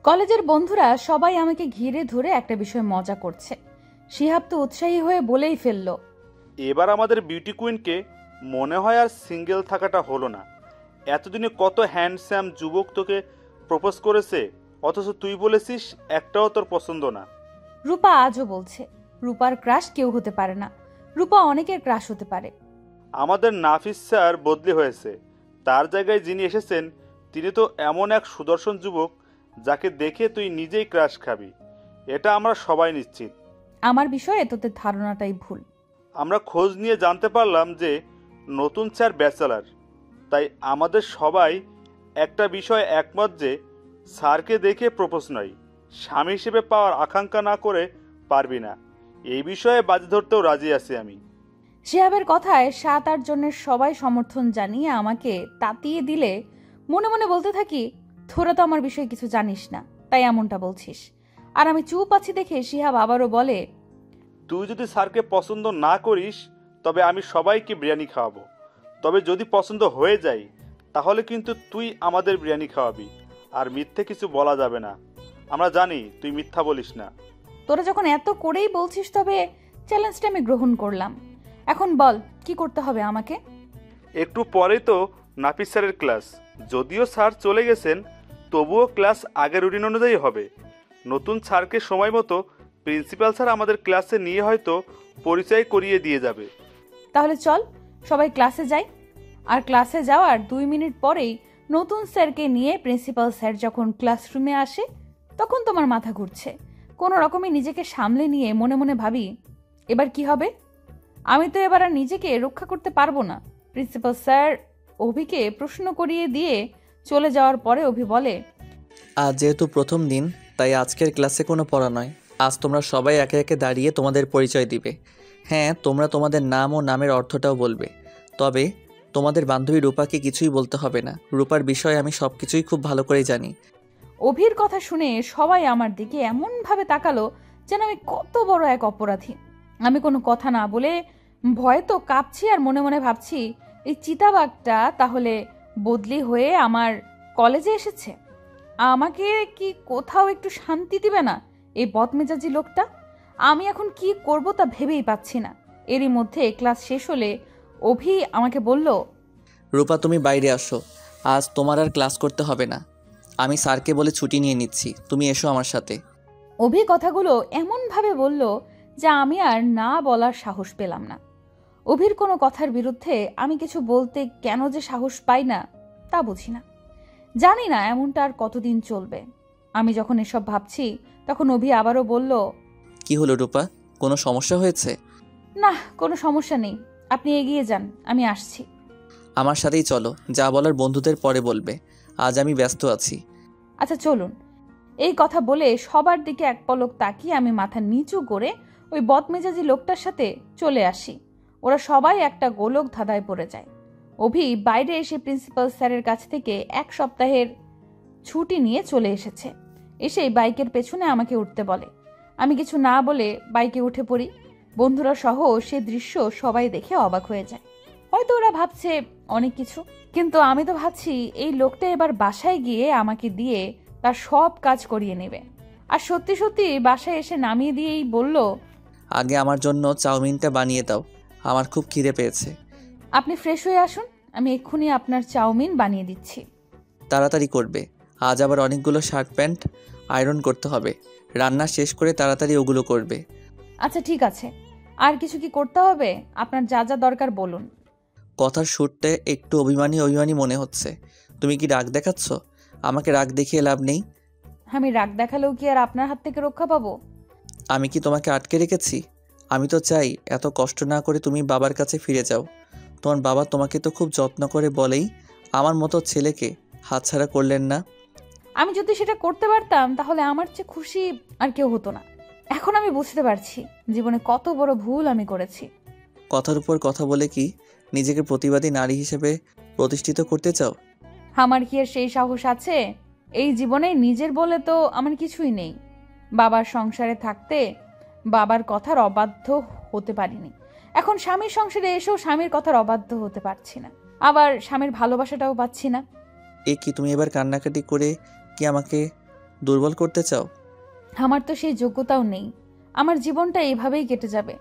কলেজের বন্ধুরা সবাই আমাকে ঘিরে ধরে একটা বিষয়ে মজা করছে। শিহাব তো উৎসাহী হয়ে বলেই ফেলল, এবার আমাদের বিউটি কুইনকে মনে হয় আর সিঙ্গেল থাকাটা হলো না। এতদিনে কত হ্যান্ডসাম যুবক তোকে প্রপোজ করেছে, অথচ তুই বলেছিস একটাও তোর পছন্দ না। রূপা আজও বলছে রূপার ক্রাশ কেউ হতে পারে না, রূপা অনেকের ক্রাশ হতে পারে। আমাদের নাফিস স্যার বদলি হয়েছে, তার জায়গায় যিনি এসেছেন তিনি তো এমন এক সুদর্শন যুবক যাকে দেখে তুই নিজেই ক্রাশ খাবি, এটা আমরা সবাই নিশ্চিত। আমার বিষয়ে তোদের ধারণাটাই ভুল। আমরা খোঁজ নিয়ে জানতে পারলাম যে নতুন স্যার ব্যাচেলার, তাই আমাদের সবাই একটা বিষয়ে একমত যে স্যারকে দেখে প্রপোজ নয়, স্বামী হিসেবে পাওয়ার আকাঙ্ক্ষা না করে পারবি না। এই বিষয়ে বাজি ধরতেও রাজি আছি আমি। শিহাবের কথায় 7-8 জনের সবাই সমর্থন জানিয়ে আমাকে তাতিয়ে দিলে মনে মনে বলতে থাকি, তোরা তো আমার বিষয়ে কিছু জানিস না, তাই এমনটা বলছিস। আর আমি চুপ আছি দেখে শিহাব আবারও বলে, তুই যদি স্যারকে পছন্দ না করিস তবে আমি সবাইকে বিরিয়ানি খাওয়াবো, তবে যদি পছন্দ হয়ে যায় তাহলে কিন্তু তুই আমাদের বিরিয়ানি খাওয়াবি, আর মিথ্যে কিছু বলা যাবে না। আমরা জানি তুই মিথ্যা বলিস না। তোরা যখন এত করেই বলছিস তবে চ্যালেঞ্জটা আমি গ্রহণ করলাম। এখন বল কি করতে হবে আমাকে। একটু পরেই তো নাফিস স্যারের ক্লাস, যদিও স্যার চলে গেছেন তবুও ক্লাস আগের রুটিন অনুযায়ী হবে। নতুন স্যারকে সময় মতো প্রিন্সিপাল স্যার আমাদের ক্লাসে নিয়ে হয়তো পরিচয় করিয়ে দিয়ে যাবে। তাহলে চল সবাই ক্লাসে যাই। আর ক্লাসে যাওয়ার 2 মিনিট পরেই নতুন স্যারকে নিয়ে প্রিন্সিপাল স্যার যখন ক্লাসরুমে আসে তখন তোমার মাথা ঘুরছে। কোনো রকমে নিজেকে সামলে নিয়ে মনে মনে ভাবি, এবার কি হবে? আমি তো এবার আর নিজেকে রক্ষা করতে পারবো না। প্রিন্সিপাল স্যার অভিকে প্রশ্ন করিয়ে দিয়ে চলে যাওয়ার পরে অভি বলে, আজ যেহেতু প্রথম দিন তাই আজকের ক্লাসে কোনো পড়া নয়। আজ তোমরা সবাই একে একে দাঁড়িয়ে তোমাদের পরিচয় দিবে। হ্যাঁ, তোমরা তোমাদের নাম ও নামের অর্থটাও বলবে। তবে তোমাদের বান্ধবী রূপাকে কিছুই বলতে হবে না। রূপার বিষয়ে আমি সব কিছুই খুব ভালো করেই জানি। অভির কথা শুনে সবাই আমার দিকে এমনভাবে তাকালো যেন আমি কত বড় এক অপরাধী। আমি কোনো কথা না বলে ভয়ে তো কাঁপছি আর মনে মনে ভাবছি, এই চিতাবাঘটা তাহলে বদলি হয়ে আমার কলেজে এসেছে। আমাকে কি কোথাও একটু শান্তি দিবে না এই বদমেজাজি লোকটা? আমি এখন কি করব তা ভেবেই পাচ্ছি না। এরই মধ্যে ক্লাস শেষ হলে অভি আমাকে বলল, রূপা, তুমি বাইরে আসো। আজ তোমার আর ক্লাস করতে হবে না। আমি স্যারকে বলে ছুটি নিয়ে নিচ্ছি, তুমি এসো আমার সাথে। অভি কথাগুলো এমনভাবে বলল যে আমি আর না বলার সাহস পেলাম না। অভির কোনো কথার বিরুদ্ধে আমি কিছু বলতে কেন যে সাহস পাই না তা বুঝি না। জানি না এমনটা আর কতদিন চলবে। আমি যখন এসব ভাবছি তখন অভি আবারও বলল, কি হলো রূপা, কোনো সমস্যা হয়েছে? না, কোনো সমস্যা নেই, আপনি এগিয়ে যান, আমি আসছি। আমার সাথেই চলো, যা বলার বন্ধুদের পরে বলবে। আজ আমি ব্যস্ত আছি। আচ্ছা চলুন। এই কথা বলে সবার দিকে এক পলক তাকিয়ে আমি মাথা নিচু করে ওই বদমেজাজি লোকটার সাথে চলে আসি। ওরা সবাই একটা গোলক ধাঁধায় পড়ে যায়। অভি বাইরে এসে প্রিন্সিপাল স্যারের কাছ থেকে 1 সপ্তাহের ছুটি নিয়ে চলে এসেছে। এসেই বাইকের পেছনে আমাকে উঠতে বলে। আমি কিছু না বলে বাইকে উঠে পড়ি। বন্ধুরা সহ সে দৃশ্য সবাই দেখে অবাক হয়ে যায়। হয়তো ওরা ভাবছে অনেক কিছু, কিন্তু আমি তো ভাবছি এই লোকটা এবার বাসায় গিয়ে আমাকে দিয়ে তার সব কাজ করিয়ে নেবে। আর সত্যি সত্যি বাসায় এসে নামিয়ে দিয়েই বলল, আগে আমার জন্য চাউমিনটা বানিয়ে দাও, আমার খুব খিদে পেয়েছে। আপনি ফ্রেশ হয়ে আসুন, আমি এক্ষুনি আপনার চাউমিন বানিয়ে দিচ্ছি। তাড়াতাড়ি করবে, আজ আবার অনেকগুলো শার্ট প্যান্ট আয়রন করতে হবে। রান্না শেষ করে তাড়াতাড়ি ওগুলো করবে। আচ্ছা ঠিক আছে, আর কিছু কি করতে হবে? আপনার যা যা দরকার বলুন। কথার সুরতে একটু অভিমানী অভিমানী মনে হচ্ছে। তুমি কি রাগ দেখাচ্ছ? আমাকে রাগ দেখিয়ে লাভ নেই। আমি রাগ দেখালেও কি আর আপনার হাত থেকে রক্ষা পাবো? আমি কি তোমাকে আটকে রেখেছি? আমি তো চাই এত কষ্ট না করে তুমি বাবার কাছে ফিরে যাও। তোমার বাবা তোমাকে তো খুব যত্ন করে বলেই আমার মতো ছেলেকে হাতছাড়া করলেন না। আমি যদি সেটা করতে পারতাম তাহলে আমার চেয়ে খুশি আর কেউ হতো না। এখন আমি বুঝতে পারছি জীবনে কত বড় ভুল আমি করেছি। কথার উপর কথা বলে কি নিজেকে প্রতিবাদী নারী হিসেবে প্রতিষ্ঠিত করতে চাও? আমার কি আর সেই সাহস আছে? এই জীবনে নিজের বলে তো আমার কিছুই নেই। বাবার সংসারে থাকতে বাবার কথার অবাধ্য হতে পারিনি। এখন স্বামীর সংসারে এসেও স্বামীর কথার অবাধ্য হতে পারছি না, আবার স্বামীর ভালোবাসাটাও পাচ্ছি না। এ কি, তুমি এবার কান্নাকাটি করে কি আমাকে দুর্বল করতে চাও? আমার তো সেই যোগ্যতাও নেই। আমার জীবনটা এইভাবেই কেটে যাবে।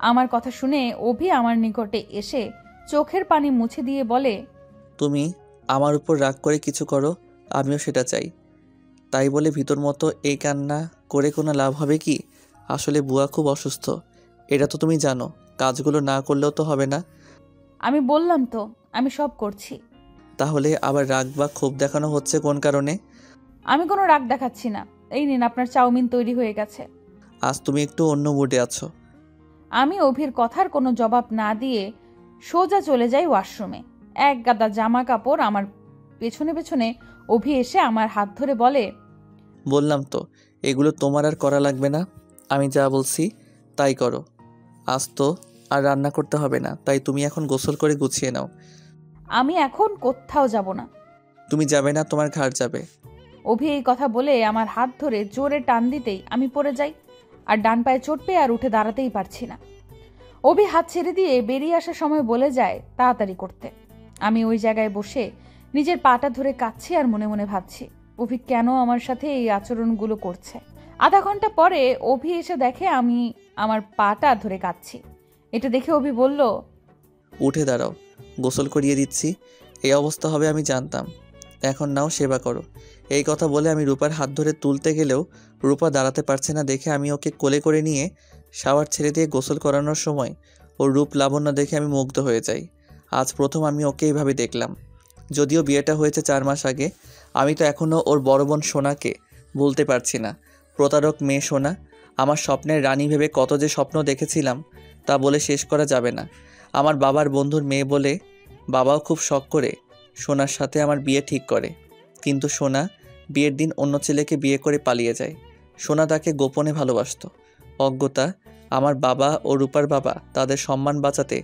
আমার কথা শুনে অভি আমার নিকটে এসে চোখের পানি মুছে দিয়ে বলে, তুমি আমার উপর রাগ করে কিছু করো, আমিও সেটা চাই। তাই বলে ভিতর মতো এই কান্না করে কোনো লাভ হবে কি? আসলে বুয়া খুব অসুস্থ, এটা তো তুমি জানো। কাজগুলো না করলেও তো হবে না। আমি বললাম তো আমি সব করছি। তাহলে আবার রাগ বা ক্ষোভ দেখানো হচ্ছে কোন কারণে? আমি কোনো রাগ দেখাচ্ছি না। এই নিন, আপনার চাউমিন তৈরি হয়ে গেছে। আজ তুমি একটু অন্য মুডে আছো। আমি অভির কথার কোনো জবাব না দিয়ে সোজা চলে যাই ওয়াশরুমে। এক গাদা জামা কাপড় আমার পেছনে পেছনে অভি এসে আমার হাত ধরে বলে, বললাম তো এগুলো তোমার আর করা লাগবে না, আমি যা বলছি তাই করো। আজ তো আর রান্না করতে হবে না, তাই তুমি এখন গোসল করে গুছিয়ে নাও। আমি এখন কোথাও যাব না। তুমি যাবে না, তোমার ঘাড় যাবে। অভি এই কথা বলে আমার হাত ধরে জোরে টান দিতেই আমি পড়ে যাই, আর ডান পায়ে চোট পেয়ে আর উঠে দাঁড়াতেই পারছি না। অভি হাত ছেড়ে দিয়ে বেরিয়ে আসার সময় বলে যায় তাড়াতাড়ি করতে। আমি ওই জায়গায় বসে নিজের পাটা ধরে কাঁদছি আর মনে মনে ভাবছি অভি কেন আমার সাথে এই আচরণগুলো করছে। আধা ঘন্টা পরে অভি এসে দেখে আমি আমার পাটা ধরে কাঁদছি। এটা দেখে অভি বলল, উঠে দাঁড়াও, গোসল করিয়ে দিচ্ছি। এই অবস্থা হবে আমি জানতাম। এখন নাও, সেবা করো। এই কথা বলে আমি রূপার হাত ধরে তুলতে গেলেও রূপা দাঁড়াতে পারছে না দেখে আমি ওকে কোলে করে নিয়ে শাওয়ার ছেড়ে দিয়ে গোসল করানোর সময় ওর রূপ লাবণ্য দেখে আমি মুগ্ধ হয়ে যাই। আজ প্রথম আমি ওকে এইভাবে দেখলাম। যদিও বিয়েটা হয়েছে 4 মাস আগে, আমি তো এখনও ওর বড় বোন সোনাকে ভুলতে পারছি না। প্রতারক মেয়ে সোনা, আমার স্বপ্নের রানী ভেবে কত যে স্বপ্ন দেখেছিলাম তা বলে শেষ করা যাবে না। আমার বাবার বন্ধুর মেয়ে বলে বাবাও খুব শখ করে সোনার সাথে আমার বিয়ে ঠিক করে, কিন্তু সোনা বিয়ের দিন অন্য ছেলেকে বিয়ে করে পালিয়ে যায়। সোনা তাকে গোপনে ভালোবাসত। অজ্ঞতা আমার বাবা ও রূপার বাবা তাদের সম্মান বাঁচাতে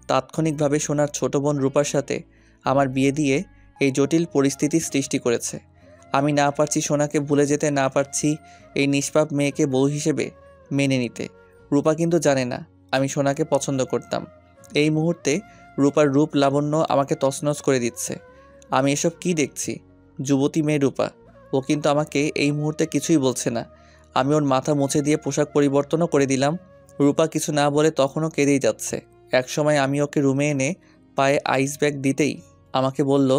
তাৎক্ষণিকভাবে সোনার ছোট বোন রূপার সাথে আমার বিয়ে দিয়ে এই জটিল পরিস্থিতি সৃষ্টি করেছে। আমি না পারছি সোনাকে ভুলে যেতে, না পারছি এই নিষ্পাপ মেয়েকে বউ হিসেবে মেনে নিতে। রূপা কিন্তু জানে না আমি সোনাকে পছন্দ করতাম। এই মুহূর্তে রূপার রূপ লাবণ্য আমাকে তছনছ করে দিচ্ছে। আমি এসব কি দেখছি? যুবতী মেয়ে রূপা, ও কিন্তু আমাকে এই মুহূর্তে কিছুই বলছে না। আমি ওর মাথা মুছে দিয়ে পোশাক পরিবর্তনও করে দিলাম। রূপা কিছু না বলে তখনও কেঁদেই যাচ্ছে। একসময় আমি ওকে রুমে এনে পায়ে আইস ব্যাগ দিতেই আমাকে বলল,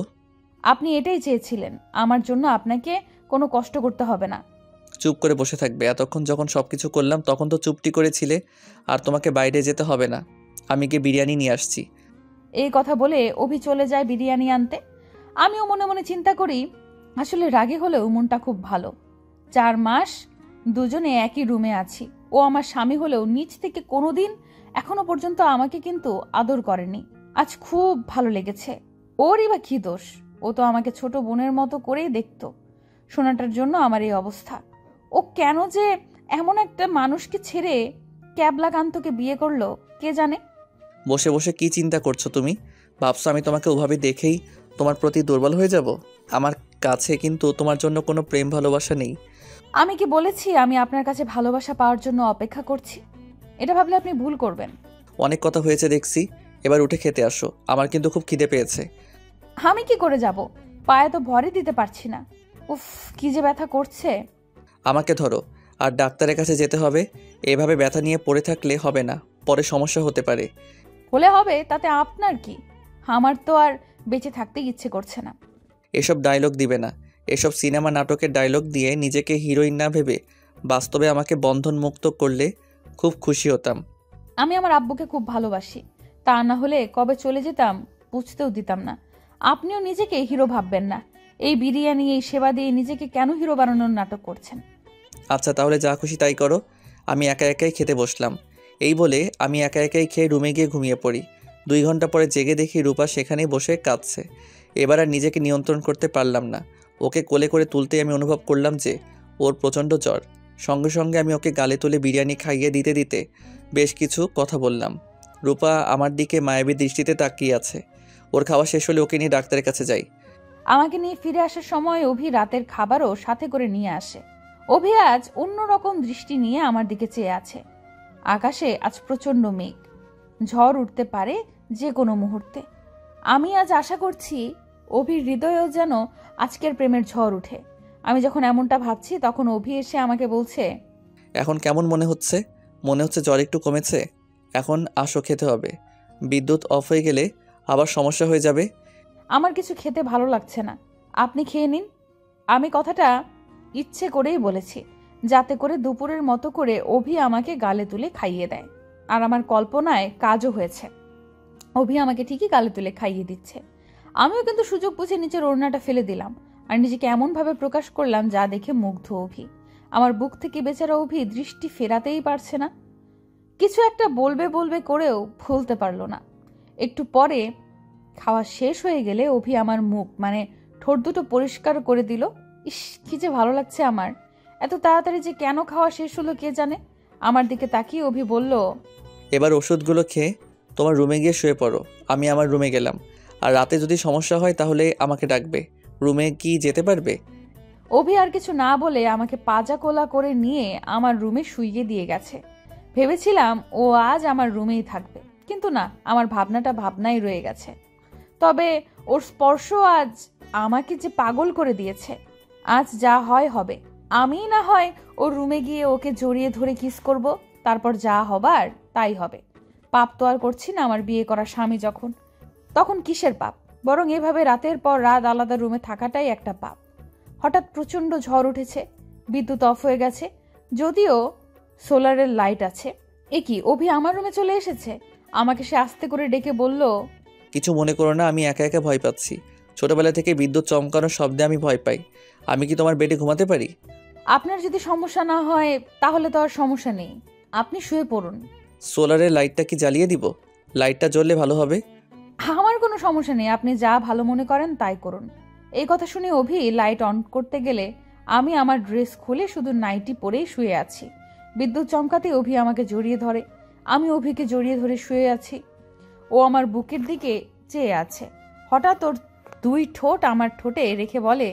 আপনি এটাই চেয়েছিলেন, আমার জন্য আপনাকে কোনো কষ্ট করতে হবে না। চুপ করে বসে থাকবে। এতক্ষণ যখন সব কিছু করলাম তখন তো চুপটি করেছিলে। আর তোমাকে বাইরে যেতে হবে না, আমি গিয়ে বিরিয়ানি নিয়ে আসছি। এই কথা বলে অভি চলে যায় বিরিয়ানি আনতে। আমিও মনে মনে চিন্তা করি, আসলে রাগে হলেও মনটা খুব ভালো। 4 মাস দুজনে একই রুমে আছি। ও আমার স্বামী হলেও নিজ থেকে কোনোদিন এখনো পর্যন্ত আমাকে কিন্তু আদর করেনি। আজ খুব ভালো লেগেছে। ওরই বা কি দোষ? ও তো আমাকে ছোট বোনের মতো করেই দেখতো। সোনাটার জন্য আমার এই অবস্থা। ও কেন যে এমন একটা মানুষকে ছেড়ে ক্যাবলাকান্তকে বিয়ে করলো কে জানে। বসে বসে কি চিন্তা করছো তুমি? ভাবছো আমি তোমাকে ওভাবে দেখেই তোমার প্রতি দুর্বল হয়ে যাব? আমার কাছে কিন্তু তোমার জন্য কোনো প্রেম ভালোবাসা নেই। আমি কি বলেছি আমি আপনার কাছে ভালোবাসা পাওয়ার জন্য অপেক্ষা করছি? এটা ভাবলে আপনি ভুল করবেন। অনেক কথা হয়েছে দেখছি, এবার উঠে খেতে আসো। আমার কিন্তু খুব খিদে পেয়েছে। আমি কি করে যাব? পায়ে তো ভরই দিতে পারছি না। উফ, কি যে ব্যথা করছে। আমাকে ধরো, আর ডাক্তারের কাছে যেতে হবে। এভাবে ব্যথা নিয়ে পড়ে থাকলে হবে না, পরে সমস্যা হতে পারে। হলে হবে, তাতে আপনার কি? আমার তো আর বেঁচে থাকতে ইচ্ছে করছে না। এসব ডায়লগ দিবে না। এসব সিনেমা নাটকের ডায়লগ দিয়ে নিজেকে হিরোইন না ভেবে বাস্তবে আমাকে বন্ধন মুক্ত করলে খুব খুশি হতাম। আমি আমার আব্বুকে খুব ভালোবাসি। তা না হলে কবে চলে যেতাম বুঝতেও দিতাম না। আপনিও নিজেকে হিরো ভাববেন না। এই বিরিয়ানি, এই সেবা দিয়ে নিজেকে কেন হিরো বানানোর নাটক করছেন? আচ্ছা তাহলে যা খুশি তাই করো, আমি একা একাই খেতে বসলাম। এই বলে আমি একা একাই খেয়ে রুমে গিয়ে ঘুমিয়ে পড়ি। 2 ঘন্টা পরে জেগে দেখি রূপা সেখানেই বসে কাঁদছে। এবার আর নিজেকে নিয়ন্ত্রণ করতে পারলাম না। ওকে কোলে করে তুলতেই আমি অনুভব করলাম যে ওর প্রচণ্ড জ্বর। সঙ্গে সঙ্গে আমি ওকে গালে তুলে বিরিয়ানি খাইয়ে দিতে দিতে বেশ কিছু কথা বললাম। রূপা আমার দিকে মায়াবী দৃষ্টিতে তাকিয়ে আছে। ওর খাওয়া শেষ হলে ওকে নিয়ে ডাক্তারের কাছে যাই। আমাকে নিয়ে ফিরে আসার সময় অভি রাতের খাবারও সাথে করে নিয়ে আসে। অভি আজ অন্যরকম দৃষ্টি নিয়ে আমার দিকে চেয়ে আছে। আকাশে আজ প্রচণ্ড মেঘ, ঝড় উঠতে পারে যে কোনো মুহূর্তে। আমি আজ আশা করছি অভির হৃদয়েও যেন আজকের প্রেমের ঝড় উঠে। আমি যখন এমনটা ভাবছি তখন অভি এসে আমাকে বলছে, এখন কেমন মনে হচ্ছে? মনে হচ্ছে জ্বর একটু কমেছে? এখন আসো, খেতে হবে। বিদ্যুৎ অফ হয়ে গেলে আবার সমস্যা হয়ে যাবে। আমার কিছু খেতে ভালো লাগছে না, আপনি খেয়ে নিন। আমি কথাটা ইচ্ছে করেই বলেছি, যাতে করে দুপুরের মতো করে অভি আমাকে গালে তুলে খাইয়ে দেয়। আর আমার কল্পনায় কাজও হয়েছে, অভি আমাকে ঠিকই গালে তুলে খাইয়ে দিচ্ছে। আমিও কিন্তু সুযোগ বুঝে নিচের ওড়নাটা ফেলে দিলাম আর নিজেকে এমনভাবে প্রকাশ করলাম যা দেখে মুগ্ধ অভি। আমার বুক থেকে বেচারা অভি দৃষ্টি ফেরাতেই পারছে না। কিছু একটা বলবে বলবে করেও ভুলতে পারলো না। একটু পরে খাওয়া শেষ হয়ে গেলে অভি আমার মুখ ঠোঁট দুটো পরিষ্কার করে দিল। ইস, কি যে ভালো লাগছে আমার। এত তাড়াতাড়ি যে কেন খাওয়া শেষ হলো কে জানে। আমার দিকে তাকিয়ে অভি বলল, এবার ওষুধগুলো খেয়ে তোমার রুমে গিয়ে শুয়ে পড়ো। আমি আমার রুমে গেলাম। আর রাতে যদি সমস্যা হয় তাহলে আমাকে ডাকবে। রুমে কি যেতে পারবে? অভি আর কিছু না বলে আমাকে পাজা কোলা করে নিয়ে আমার রুমে শুইয়ে দিয়ে গেছে। ভেবেছিলাম ও আজ আমার রুমেই থাকবে, কিন্তু না, আমার ভাবনাটা ভাবনাই রয়ে গেছে। তবে ওর স্পর্শ আজ আমাকে যে পাগল করে দিয়েছে। আজ যা হয় হবে। আমি না হয় ওর রুমে গিয়ে ওকে জড়িয়ে ধরে কিস করব, তারপর যা হবার তাই হবে। পাপ তো আর করছি না আমার বিয়ে করা স্বামী যখন, তখন কিসের পাপ? বরং এভাবে রাতের পর রাত আলাদা রুমে থাকাটাই একটা পাপ। হঠাৎ প্রচন্ড ঝড় উঠেছে, বিদ্যুৎ অফ হয়ে গেছে, যদিও সোলারের লাইট আছে। এ কি, অভি আমার রুমে চলে এসেছে? আমাকে সে আস্তে করে ডেকে বলল, কিছু মনে করো না, আমি একা একা ভয় পাচ্ছি। ছোটবেলা থেকে বিদ্যুৎ চমকানোর শব্দে আমি ভয় পাই। আমি কি তোমার বেডে ঘুমাতে পারি? আপনার যদি সমস্যা না হয় তাহলে তো আর সমস্যা নেই, আপনি শুয়ে পড়ুন। সোলারের লাইটটা কি জ্বালিয়ে দিব? লাইটটা জ্বললে ভালো হবে। আমার কোনো সমস্যা নেই, আপনি যা ভালো মনে করেন তাই করুন। এই কথা শুনে অভি লাইট অন করতে গেলে আমি আমার ড্রেস খুলে শুধু নাইটি পরেই শুয়ে আছি। বিদ্যুৎ চমকাতে অভি আমাকে জড়িয়ে ধরে, আমি অভিকে জড়িয়ে ধরে শুয়ে আছি। ও আমার বুকের দিকে চেয়ে আছে। হঠাৎ ওর দুই ঠোঁট আমার ঠোঁটে রেখে বলে,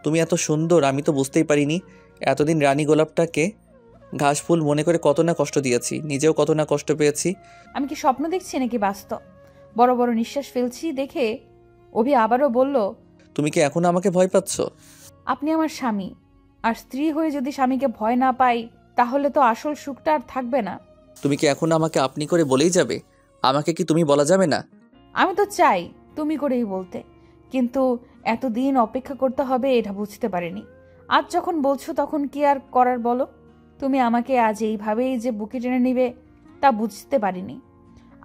তুমি এত সুন্দর, আমি তো বুঝতেই পারিনি। এতদিন রানী গোলাপটাকে ঘাস ফুল মনে করে কত না কষ্ট দিয়েছি, নিজেও কত না কষ্ট পেয়েছি। আমি কি স্বপ্ন দেখছি নাকি বাস্তব? বড় বড় নিঃশ্বাস ফেলছি দেখে অভি আবারও বলল, তুমি কি এখনো আমাকে ভয় পাচ্ছ? আপনি আমার স্বামী, আর স্ত্রী হয়ে যদি স্বামীকে ভয় না পাই তাহলে তো আসল সুখটা আর থাকবে না। তুমি কি এখনো আমাকে আপনি করে বলেই যাবে? আমাকে কি তুমি বলা যাবে না? আমি তো চাই তুমি করেই বলতে, কিন্তু এতদিন অপেক্ষা করতে হবে এটা বুঝতে পারিনি। আজ যখন বলছো তখন কি আর করার বলো। তুমি আমাকে আজ এইভাবেই যে বুকে টেনে নিবে তা বুঝতে পারিনি।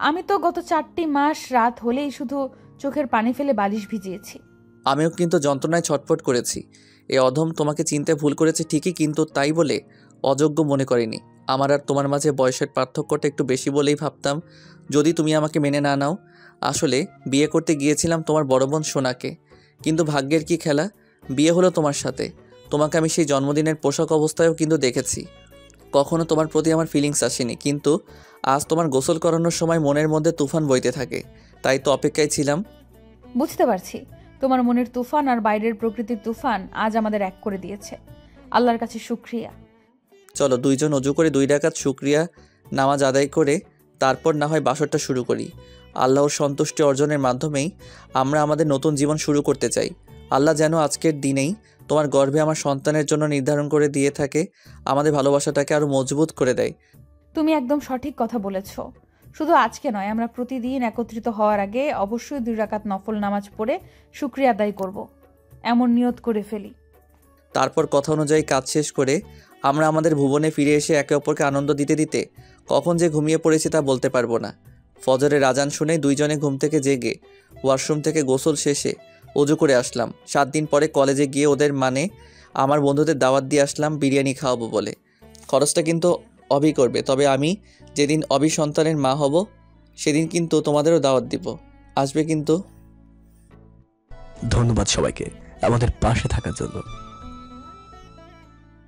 আমি তো গত 4টি মাস রাত হলেই শুধু চোখের পানি ফেলে বালিশ ভিজিয়েছি। আমিও কিন্তু যন্ত্রণায় ছটফট করেছি। এ অধম তোমাকে চিনতে ভুল করেছে ঠিকই, কিন্তু তাই বলে অযোগ্য মনে করিনি। আমার আর তোমার মাঝে বয়সের পার্থক্যটা একটু বেশি বলেই ভাবতাম, যদি তুমি আমাকে মেনে না নাও। আসলে বিয়ে করতে গিয়েছিলাম তোমার বড় বোন সোনাকে, কিন্তু ভাগ্যের কি খেলা, বিয়ে হলো তোমার সাথে। তোমাকে আমি সেই জন্মদিনের পোশাক অবস্থায়ও কিন্তু দেখেছি। কখনো তোমার প্রতি আমার ফিলিংস আসেনি, কিন্তু আজ তোমার গোসল করানোর সময় মনের মধ্যে তুফান বইতে থাকে। তাই তো অপেক্ষায় ছিলাম। বুঝতে পারছি, তোমার মনের তুফান আর বাইরের প্রকৃতির তুফান আজ আমাদের এক করে দিয়েছে। আল্লাহর কাছে শুকরিয়া। চলো দুইজন অজু করে 2 রাকাত শুকরিয়া নামাজ আদায় করে তারপর না হয় বাসরটা শুরু করি। আল্লাহর সন্তুষ্টি অর্জনের মাধ্যমেই আমরা আমাদের নতুন জীবন শুরু করতে চাই। আল্লাহ যেন আজকের দিনেই তোমার গর্ভে আমার সন্তানের জন্য নির্ধারণ করে দিয়ে থাকে, আমাদের ভালোবাসাটাকে আরও মজবুত করে দেয়। তুমি একদম সঠিক কথা বলেছ। শুধু আজকে নয়, আমরা প্রতিদিন একত্রিত হওয়ার আগে অবশ্যই 2 রাকাত নফল নামাজ পড়ে শুকরিয়া আদায় করব, এমন নিয়ত করে ফেলি। তারপর কথা অনুযায়ী কাজ শেষ করে আমরা আমাদের ভুবনে ফিরে এসে একে অপরকে আনন্দ দিতে দিতে কখন যে ঘুমিয়ে পড়েছি তা বলতে পারবো না। ফজরের আজান শুনে দুইজনে ঘুম থেকে জেগে ওয়াশরুম থেকে গোসল শেষে অজু করে আসলাম। 7 দিন পরে কলেজে গিয়ে ওদের আমার বন্ধুদের দাওয়াত দিয়ে আসলাম বিরিয়ানি খাওয়াবো বলে। খরচটা কিন্তু অভি করবে, তবে আমি যেদিন অভি সন্তানের মা হব সেদিন কিন্তু তোমাদেরও দাওয়াত দিব, আসবে কিন্তু। ধন্যবাদ সবাইকে আমাদের পাশে থাকার জন্য।